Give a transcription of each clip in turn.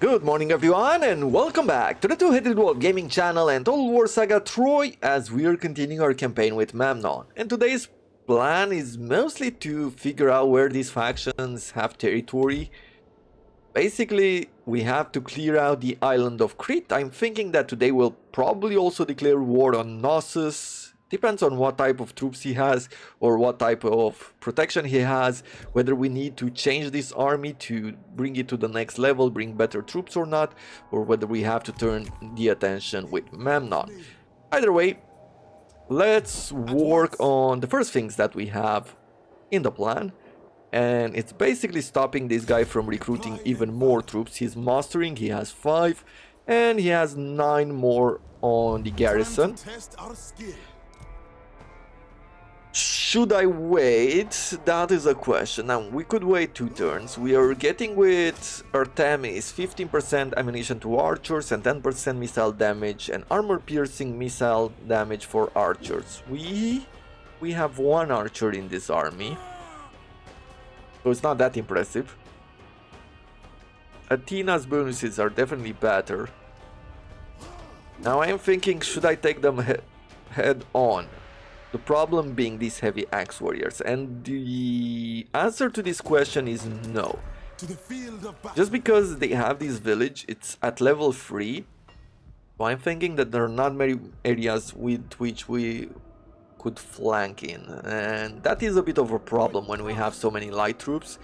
Good morning everyone and welcome back to the Two-Headed Wolf Gaming channel and Total War Saga Troy as we are continuing our campaign with Memnon. And today's plan is mostly to figure out where these factions have territory. Basically, we have to clear out the island of Crete. I'm thinking that today we'll probably also declare war on Knossos. Depends on what type of troops he has or what type of protection he has, whether we need to change this army to bring it to the next level, bring better troops or not, or whether we have to turn the attention with Memnon. Either way, let's work on the first things that we have in the plan. And it's basically stopping this guy from recruiting even more troops. He's mastering, he has 5, and he has 9 more on the garrison. Should I wait? That is a question. Now, we could wait 2 turns. We are getting with Artemis 15% ammunition to archers and 10% missile damage and armor-piercing missile damage for archers. We have 1 archer in this army, so it's not that impressive. Athena's bonuses are definitely better. Now I am thinking, should I take them head on? The problem being these heavy axe warriors, and the answer to this question is no. Just because they have this village, it's at level 3, so I'm thinking that there are not many areas with which we could flank in, and that is a bit of a problem when we have so many light troops.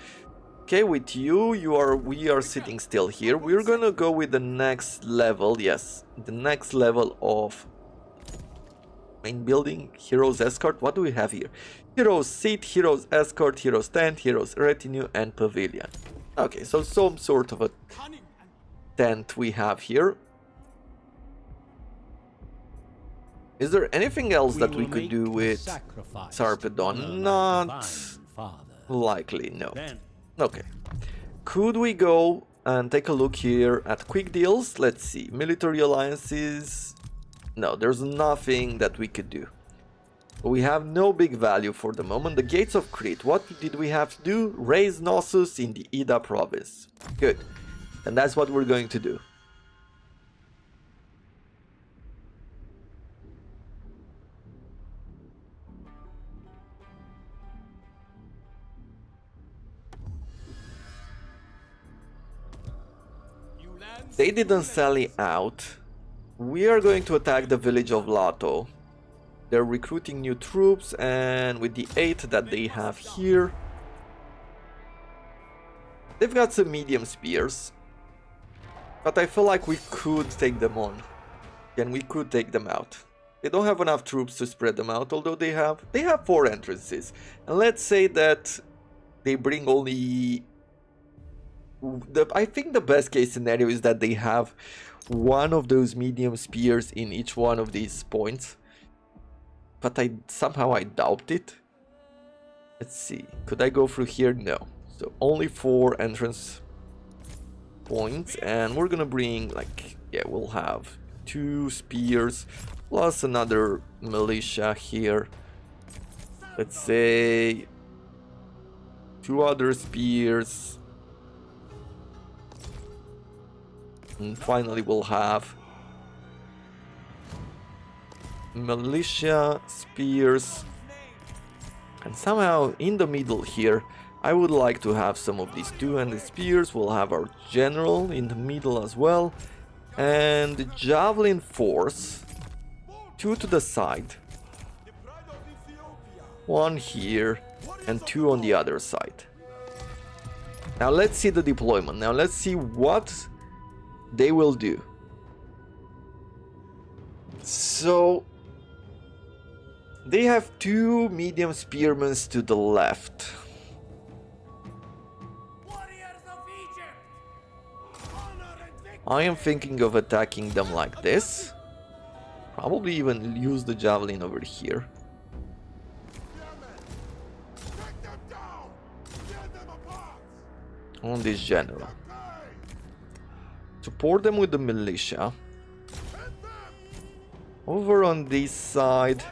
Okay, with we are sitting still here. We're gonna go with the next level, yes, the next level of main building, Heroes Escort. What do we have here? Heroes Seat, Heroes Escort, Heroes Tent, Heroes Retinue, and Pavilion. Okay, so some sort of a tent we have here. Is there anything else that we could do with Sarpedon? Not likely, no. Okay. Could we go and take a look here at quick deals? Let's see. Military alliances. No, there's nothing that we could do. We have no big value for the moment. The Gates of Crete. What did we have to do? Raise Knossos in the Ida province. Good. And that's what we're going to do. They didn't sally out. We are going to attack the village of Lato. They're recruiting new troops, and with the 8 that they have here, they've got some medium spears, but I feel like we could take them on, and we could take them out. They don't have enough troops to spread them out, although they have 4 entrances, and let's say that they bring only I think the best case scenario is that they have one of those medium spears in each one of these points, but somehow I doubt it. Let's see, could I go through here? No. So only 4 entrance points, and we're gonna bring, like, yeah, we'll have 2 spears plus another militia here. Let's say 2 other spears. And finally we'll have militia, spears, and somehow in the middle here I would like to have some of these 2, and the spears will have our general in the middle as well, and the javelin force, 2 to the side, 1 here and 2 on the other side. Now let's see the deployment. Now let's see what they will do. So they have 2 medium spearmen to the left. I am thinking of attacking them like this. Probably even use the javelin over here. On this general. Support them with the militia. Over on this side,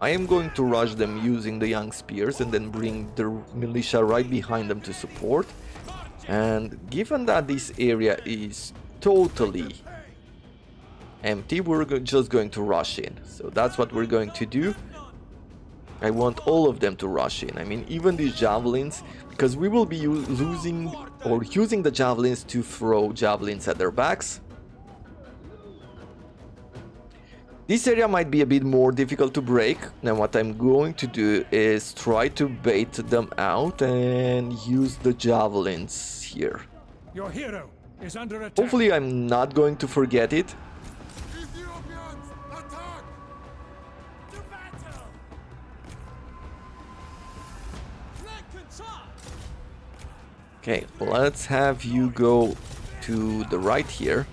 I am going to rush them using the young spears and then bring the militia right behind them to support. And given that this area is totally empty, we're just going to rush in. So that's what we're going to do. I want all of them to rush in. I mean, even these javelins, because we will be using the javelins to throw javelins at their backs. This area might be a bit more difficult to break. Now what I'm going to do is try to bait them out and use the javelins here. Your hero is under attack. Hopefully I'm not going to forget it. Ethiopians, attack! To battle! Okay, let's have you go to the right here.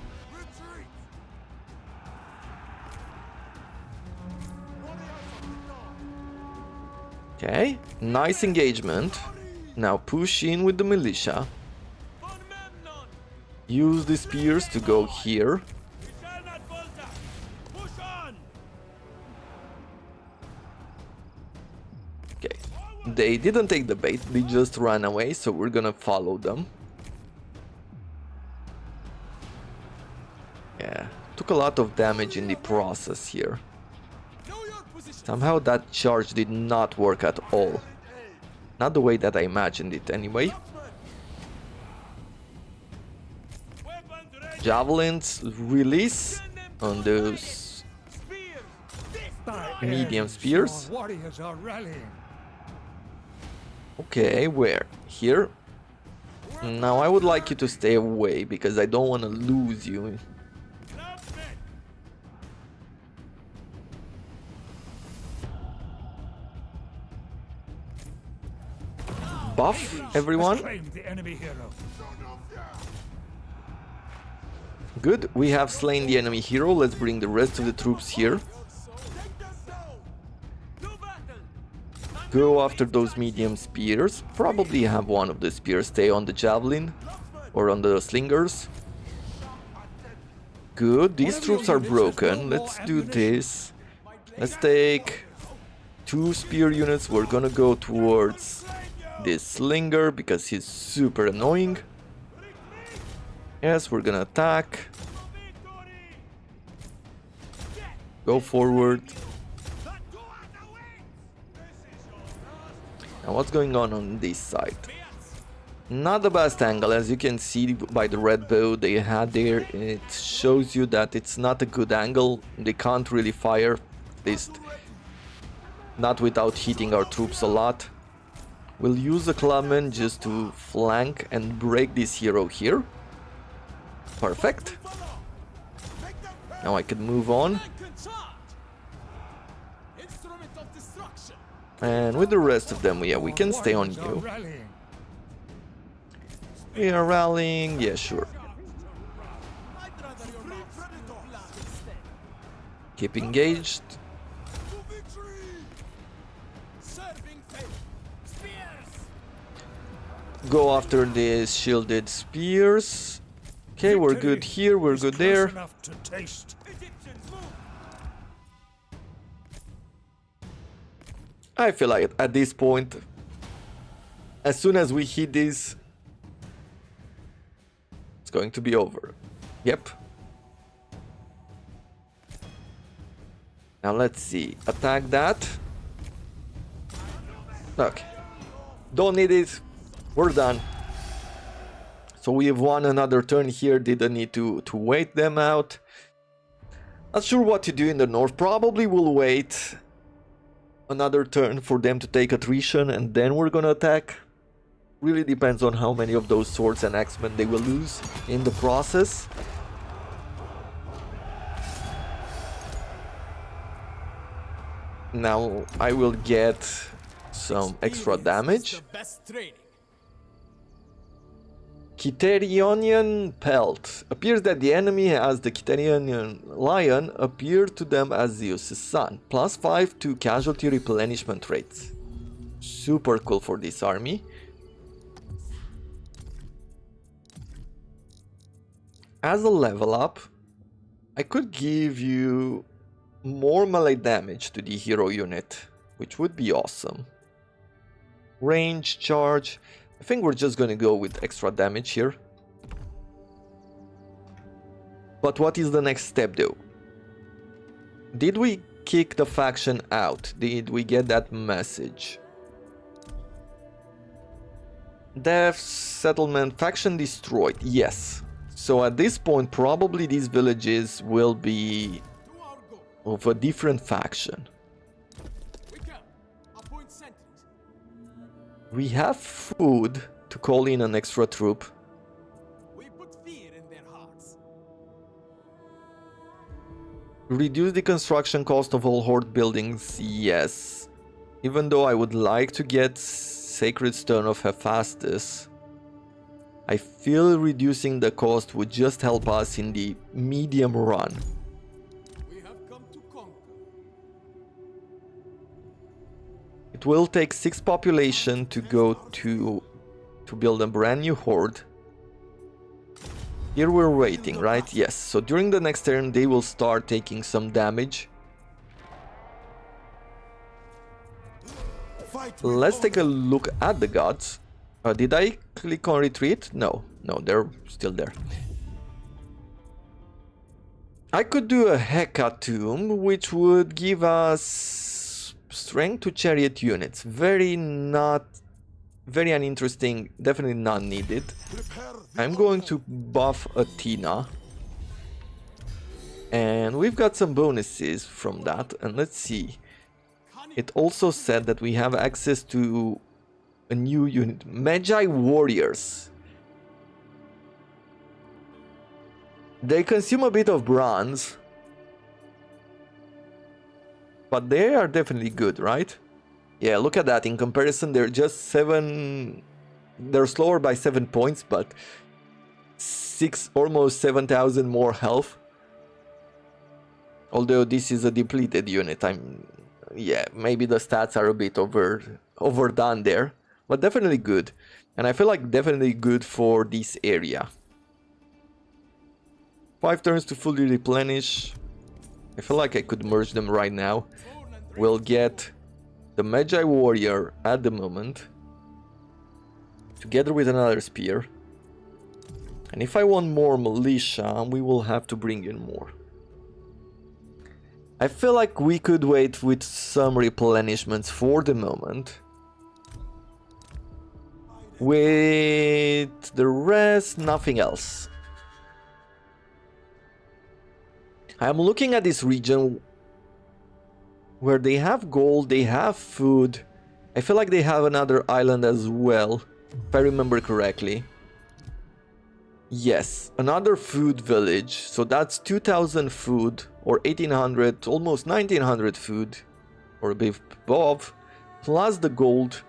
Okay, nice engagement. Now push in with the militia. Use the spears to go here. Okay, they didn't take the bait, they just ran away, so we're gonna follow them. Yeah, took a lot of damage in the process here. Somehow that charge did not work at all. Not the way that I imagined it anyway. Javelins release on those medium spears. Okay, where? Here? Now I would like you to stay away because I don't want to lose you. Buff everyone. Good, we have slain the enemy hero. Let's bring the rest of the troops here. Go after those medium spears. Probably have one of the spears stay on the javelin or on the slingers. Good, these troops are broken. Let's do this. Let's take 2 spear units. We're gonna go towards this slinger because he's super annoying. Yes, we're gonna attack. Go forward. Now what's going on this side? Not the best angle, as you can see by the red bow they had there. It shows you that it's not a good angle. They can't really fire, at least not without hitting our troops a lot. We'll use the clubman just to flank and break this hero here. Perfect. Now I can move on. And with the rest of them, yeah, we can stay on you. We are rallying, yeah, sure. Keep engaged. Go after these shielded spears. Okay, we're good here, we're good there. I feel like at this point, as soon as we hit this, it's going to be over. Yep. Now let's see. Attack that. Okay. Don't need it. We're done. So we have won another turn here. Didn't need to wait them out. Not sure what to do in the north. Probably will wait another turn for them to take attrition and then we're gonna attack. Really depends on how many of those swords and axemen they will lose in the process. Now I will get some extra damage. Kiterionian Pelt. Appears that the enemy has the Kiterionian Lion appear to them as Zeus's son. +5 to casualty replenishment rates. Super cool for this army. As a level up, I could give you more melee damage to the hero unit, which would be awesome. Range, charge. I think we're just gonna go with extra damage here. But what is the next step though? Did we kick the faction out? Did we get that message? Death, settlement, faction destroyed. Yes. So at this point, probably these villages will be of a different faction. We have food to call in an extra troop. We put fear in their hearts. Reduce the construction cost of all horde buildings, yes. Even though I would like to get Sacred Stone of Hephaestus, I feel reducing the cost would just help us in the medium run. We have come to conquer. It will take 6 population to go to build a brand new horde. Here we're waiting, right? Yes. So during the next turn they will start taking some damage. Let's take a look at the gods. Did I click on retreat? No, they're still there. I could do a hecatomb, which would give us strength to chariot units. Very uninteresting, definitely not needed. I'm going to buff Athena. And we've got some bonuses from that, and let's see. It also said that we have access to a new unit, Magi Warriors. They consume a bit of bronze, but they are definitely good, right? Yeah, look at that. In comparison, they're just 7. They're slower by 7 points, but almost 7,000 more health. Although this is a depleted unit, yeah, maybe the stats are a bit overdone there, but definitely good. And I feel like definitely good for this area. 5 turns to fully replenish. I feel like I could merge them right now. We'll get the Magi Warrior at the moment, together with another spear. And if I want more militia, we will have to bring in more. I feel like we could wait with some replenishments for the moment. With the rest, nothing else. I'm looking at this region where they have gold, they have food. I feel like they have another island as well, if I remember correctly. Yes, another food village, so that's 2000 food, or 1800, almost 1900 food, or a bit above, plus the gold.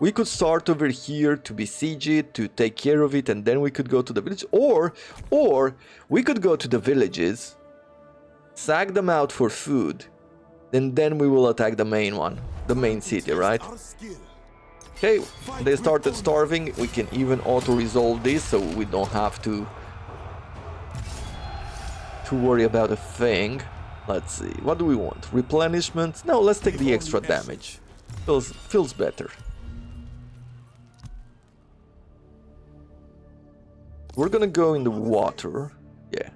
We could start over here to besiege it, to take care of it, and then we could go to the village, or we could go to the villages, sack them out for food, and then we will attack the main one, the main city, right? Okay, they started starving. We can even auto-resolve this, so we don't have to worry about a thing. Let's see, what do we want? Replenishment? No, let's take the extra damage. Feels better. We're gonna go in the water. Yeah.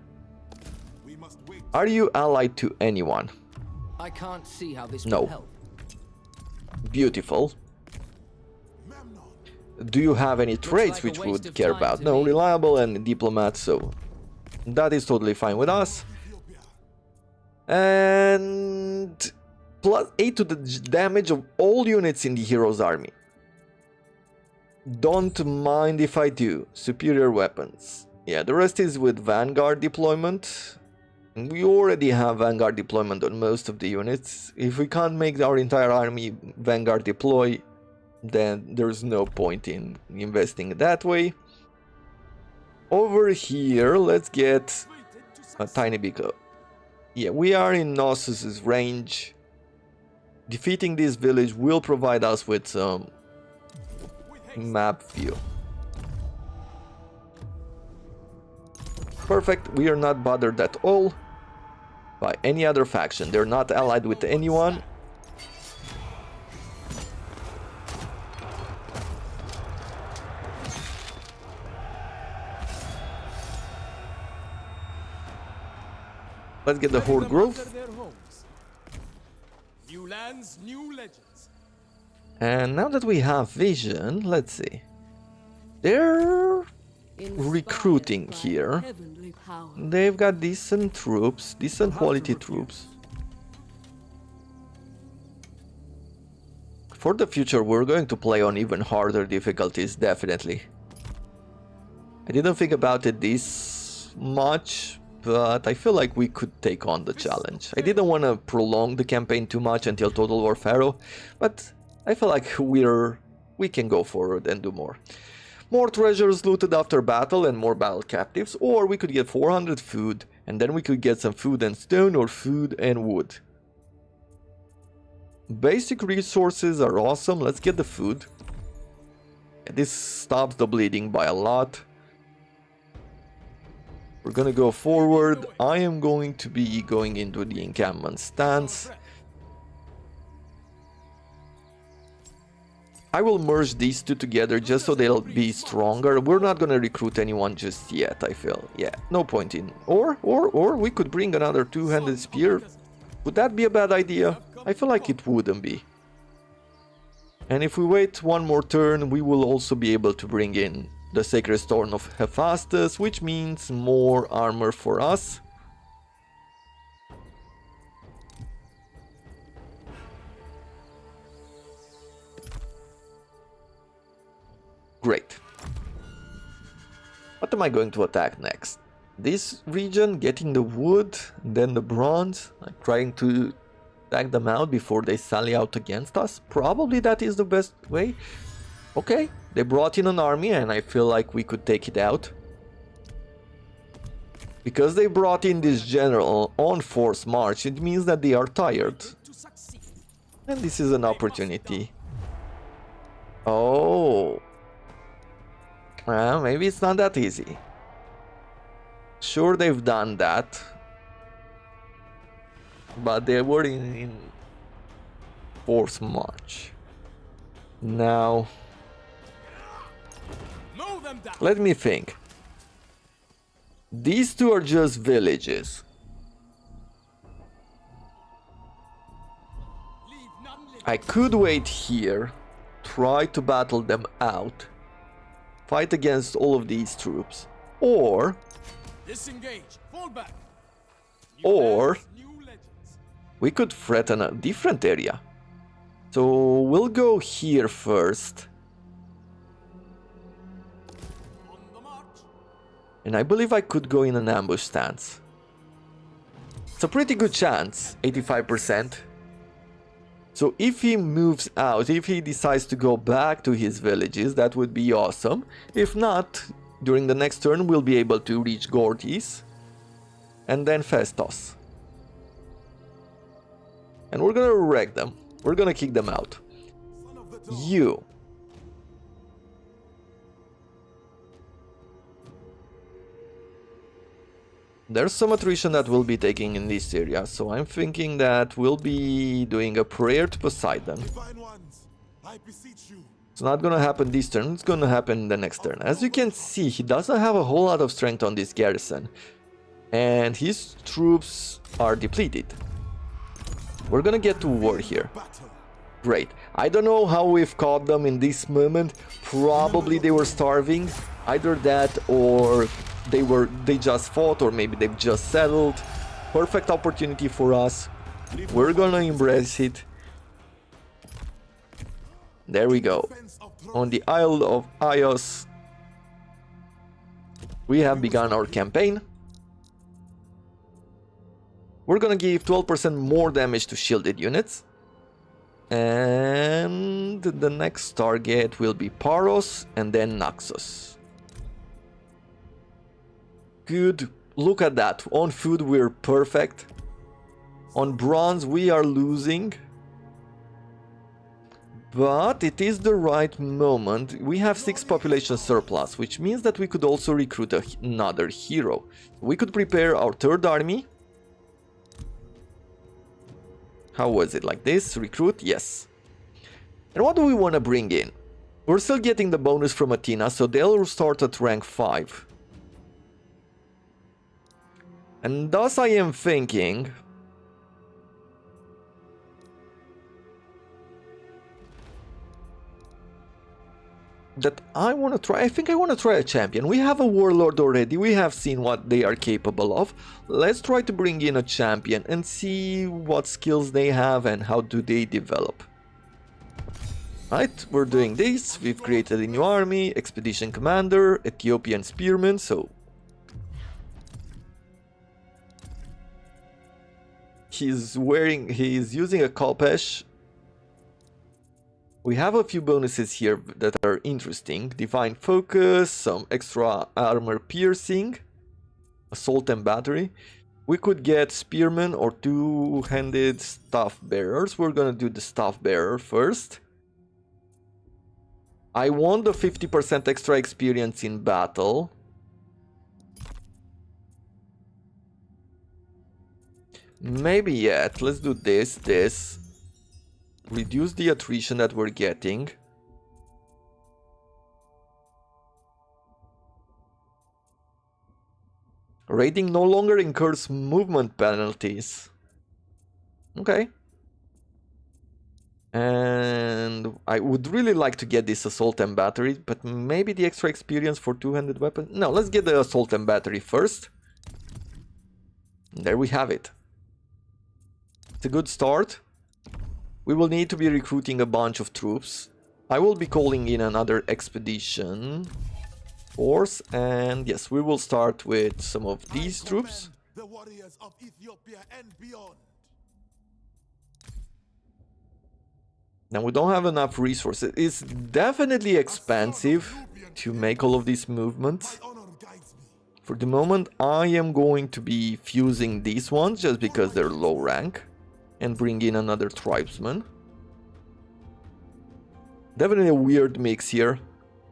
Are you allied to anyone? I can't see how this No. will help. Beautiful. Do you have any traits like a which waste would of care time about? to No, me. reliable and diplomat, so that is totally fine with us. And plus 8 to the damage of all units in the hero's army. Don't mind if I do. Superior weapons. Yeah, the rest is with Vanguard deployment. We already have Vanguard deployment on most of the units. If we can't make our entire army Vanguard deploy, then there's no point in investing that way. Over here, let's get a tiny bit. Yeah, we are in Knossos' range. Defeating this village will provide us with some map view. Perfect, we are not bothered at all by any other faction. They're not allied with anyone. Let's get the Bury horde them growth. under their homes. New lands, new legends. And now that we have vision, let's see. They're recruiting here. Heavenly power. They've got decent troops, decent quality troops. For the future, we're going to play on even harder difficulties, definitely. I didn't think about it this much, but I feel like we could take on the challenge. I didn't want to prolong the campaign too much until Total War Pharaoh, but I feel like we can go forward and do more. More treasures looted after battle and more battle captives, or we could get 400 food, and then we could get some food and stone or food and wood. Basic resources are awesome, let's get the food. This stops the bleeding by a lot. We're gonna go forward. I am going to be going into the encampment stance. I will merge these two together just so they'll be stronger. We're not gonna recruit anyone just yet, I feel. Yeah, no point in. Or we could bring another two-handed spear. Would that be a bad idea? I feel like it wouldn't be. And if we wait one more turn, we will also be able to bring in the Sacred Stone of Hephaestus, which means more armor for us. Great. What am I going to attack next? This region, getting the wood, then the bronze, like trying to tag them out before they sally out against us. Probably that is the best way. Okay, they brought in an army and I feel like we could take it out. Because they brought in this general on force march, it means that they are tired. And this is an opportunity. Oh. Well, maybe it's not that easy. Sure, they've done that. But they were in force march. Now, let me think. These two are just villages. I could wait here, try to battle them out, fight against all of these troops, or Disengage. Fall back. Or we could threaten a different area. So we'll go here first. On the march. And I believe I could go in an ambush stance. It's a pretty good chance, 85%. So if he moves out, if he decides to go back to his villages, that would be awesome. If not, during the next turn we'll be able to reach Gortys and then Festos. And we're gonna wreck them. We're gonna kick them out. You. There's some attrition that we'll be taking in this area, so I'm thinking that we'll be doing a prayer to Poseidon. It's not gonna happen this turn, it's gonna happen the next turn. As you can see, he doesn't have a whole lot of strength on this garrison. And his troops are depleted. We're gonna get to war here. Great. I don't know how we've caught them in this moment. Probably they were starving. Either that or they just fought, or maybe they've just settled. Perfect opportunity for us. We're gonna embrace it. There we go. On the Isle of Ios, we have begun our campaign. We're gonna give 12% more damage to shielded units. And the next target will be Paros and then Naxos. Good. Look at that. On food we're perfect. On bronze we are losing. But it is the right moment. We have 6 population surplus, which means that we could also recruit another hero. We could prepare our third army. How was it? Like this? Recruit? Yes. And what do we want to bring in? We're still getting the bonus from Athena, so they'll start at rank 5. And thus I am thinking that I want to try a champion. We have a warlord already, we have seen what they are capable of. Let's try to bring in a champion and see what skills they have and how do they develop. Right, we're doing this. We've created a new army, expedition commander, Ethiopian spearman, so he's using a Kolpesh. We have a few bonuses here that are interesting. Divine focus, some extra armor piercing, assault and battery. We could get spearmen or two-handed staff bearers. We're gonna do the staff bearer first. I want the 50% extra experience in battle. Maybe yet. Let's do this. Reduce the attrition that we're getting. Raiding no longer incurs movement penalties. Okay. And I would really like to get this assault and battery, but maybe the extra experience for two-handed weapon. No, let's get the assault and battery first. There we have it. It's a good start. We will need to be recruiting a bunch of troops. I will be calling in another expedition force, and yes, we will start with some of these troops. The warriors of Ethiopia and beyond. Now we don't have enough resources. It's definitely expensive to make all of these movements. For the moment, I am going to be fusing these ones just because they're low rank and bring in another tribesman. Definitely a weird mix here.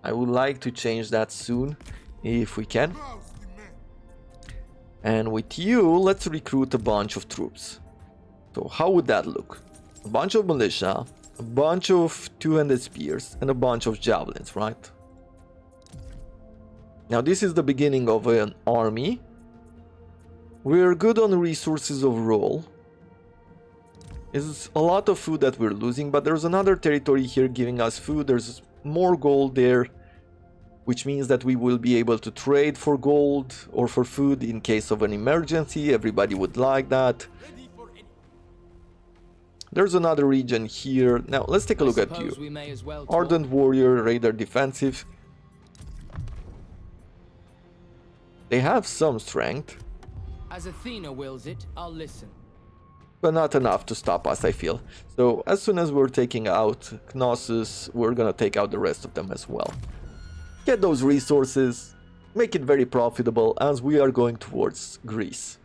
I would like to change that soon if we can. And with you, let's recruit a bunch of troops. So how would that look? A bunch of militia, a bunch of two-handed spears, and a bunch of javelins, right? Now this is the beginning of an army. We're good on resources overall. It's a lot of food that we're losing, but there's another territory here giving us food. There's more gold there, which means that we will be able to trade for gold or for food in case of an emergency. Everybody would like that. There's another region here. Now, let's take a look at you. Ardent Warrior, Raider Defensive. They have some strength. As Athena wills it, I'll listen. But not enough to stop us, I feel. So, as soon as we're taking out Knossos, we're gonna take out the rest of them as well. Get those resources, make it very profitable as we are going towards Greece.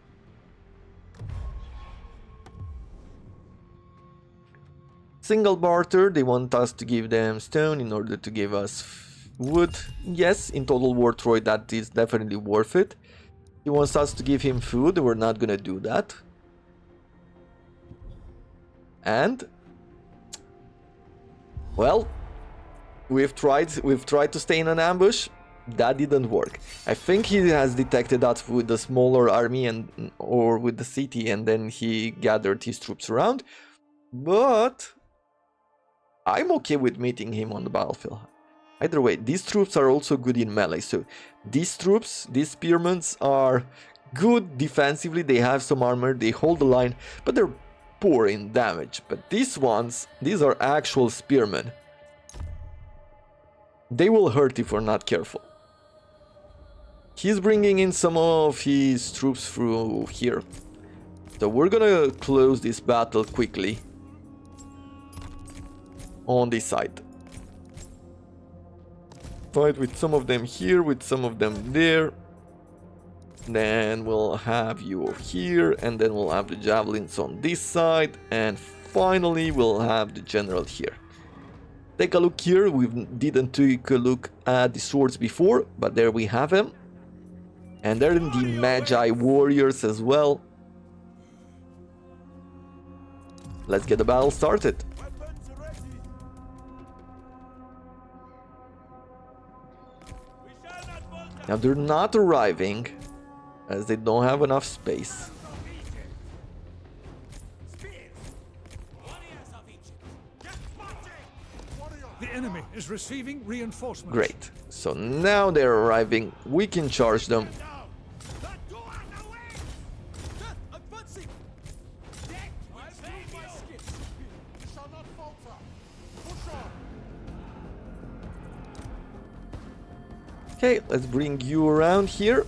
Single barter, they want us to give them stone in order to give us wood. Yes, in Total War Troy that is definitely worth it. He wants us to give him food, we're not gonna do that. And well, we've tried to stay in an ambush. That didn't work. I think he has detected us with the smaller army and or with the city, and then he gathered his troops around. But I'm okay with meeting him on the battlefield. Either way, these troops are also good in melee. So these troops, these spearmen are good defensively. They have some armor, they hold the line, but they're poor in damage. But these ones, these are actual spearmen. They will hurt if we're not careful. He's bringing in some of his troops through here. So we're gonna close this battle quickly on this side. Fight with some of them here, with some of them there. Then we'll have you over here, and then we'll have the javelins on this side, and finally we'll have the general here. Take a look here. We didn't take a look at the swords before, but there we have them. And they're the Magi warriors as well. Let's get the battle started. Now they're not arriving as they don't have enough space. The enemy is receiving reinforcements. Great. So now they're arriving. We can charge them. Okay, let's bring you around here.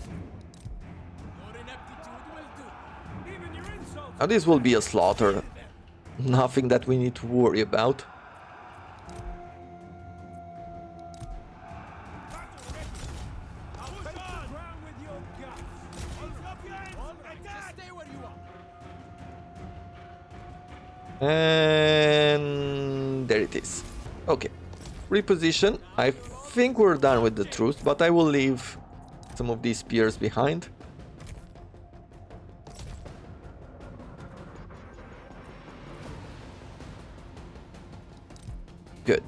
Now this will be a slaughter. Nothing that we need to worry about. And there it is. Okay, reposition. I think we're done with the troops, but I will leave some of these spears behind. Good.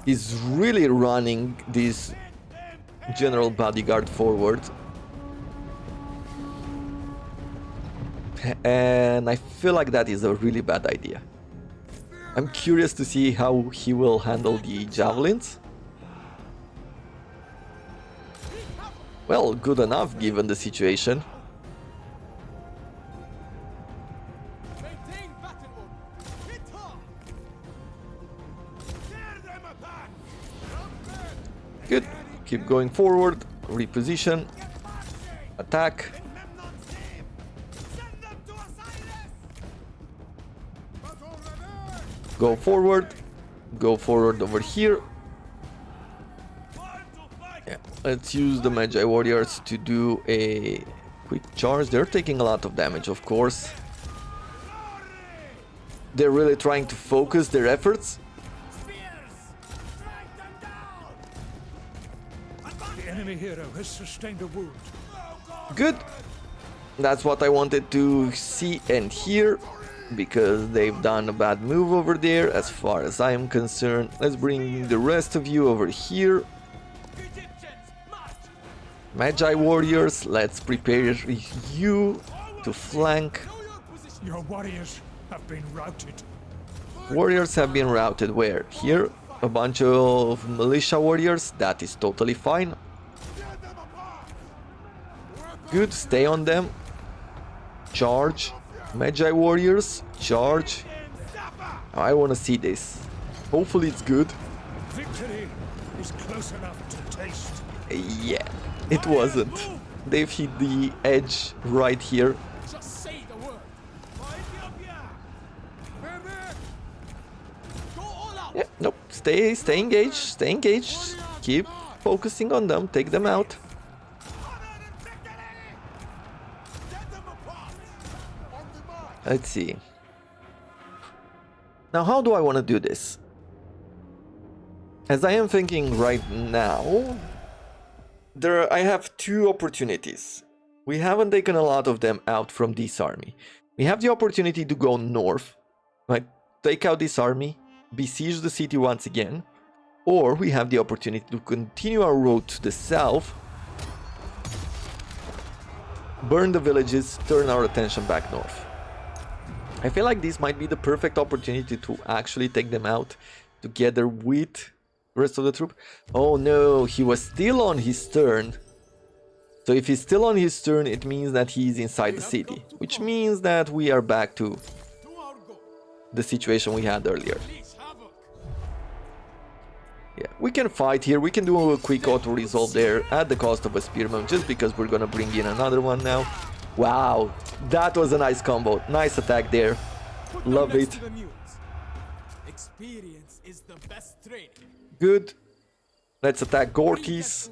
He's really running this general bodyguard forward. And I feel like that is a really bad idea. I'm curious to see how he will handle the javelins. Well, good enough given the situation. Good. Keep going forward. Reposition. Attack. Go forward. Go forward over here. Yeah. Let's use the Magi Warriors to do a quick charge. They're taking a lot of damage, of course. They're really trying to focus their efforts. The enemy hero has sustained a wound. Good. That's what I wanted to see and hear, because they've done a bad move over there as far as I am concerned. Let's bring the rest of you over here. Magi Warriors, let's prepare you to flank. Your warriors have been routed. Warriors have been routed where? Here? A bunch of militia warriors? That is totally fine. Good, stay on them. Charge. Magi Warriors, charge. I want to see this. Hopefully it's good. Victory is close enough to taste. Yeah, it wasn't. They've hit the edge right here. Just say the word. Go all out. Yeah, nope. Stay engaged. Keep focusing on them. Take them out. Let's see. Now, how do I want to do this? As I am thinking right now, I have two opportunities. We haven't taken a lot of them out from this army. We have the opportunity to go north, right? Take out this army, besiege the city once again, or we have the opportunity to continue our road to the south, burn the villages, turn our attention back north. I feel like this might be the perfect opportunity to actually take them out together with the rest of the troop. Oh no, he was still on his turn. So if he's still on his turn, it means that he's inside the city, which means that we are back to the situation we had earlier. Yeah, we can fight here. We can do a quick auto-resolve there at the cost of a spearman, just because we're gonna bring in another one now. Wow, that was a nice combo. Nice attack there. Love it. Experience is the best training. Good. Let's attack Gorkys.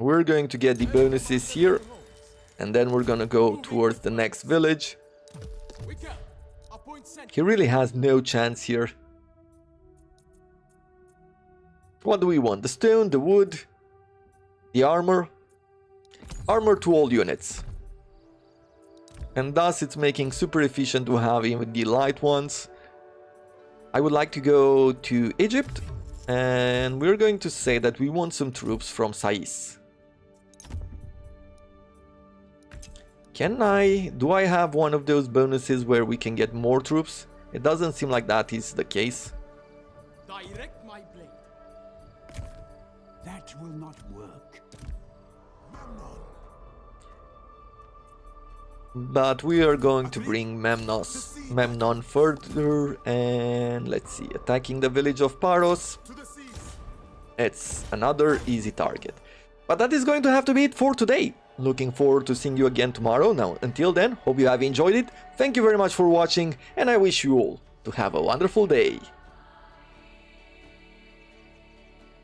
We're going to get the bonuses here. And then we're gonna go towards the next village. He really has no chance here. What do we want? The stone, the wood, the armor. Armor to all units. And thus it's making super efficient to have even the light ones. I would like to go to Egypt. And we're going to say that we want some troops from Sais. Do I have one of those bonuses where we can get more troops? It doesn't seem like that is the case. Direct my blade. That will not work. But we are going to bring Memnon further, and let's see, attacking the village of Paros. To the seas. It's another easy target. But that is going to have to be it for today. Looking forward to seeing you again tomorrow. Now, until then, hope you have enjoyed it. Thank you very much for watching, and I wish you all to have a wonderful day.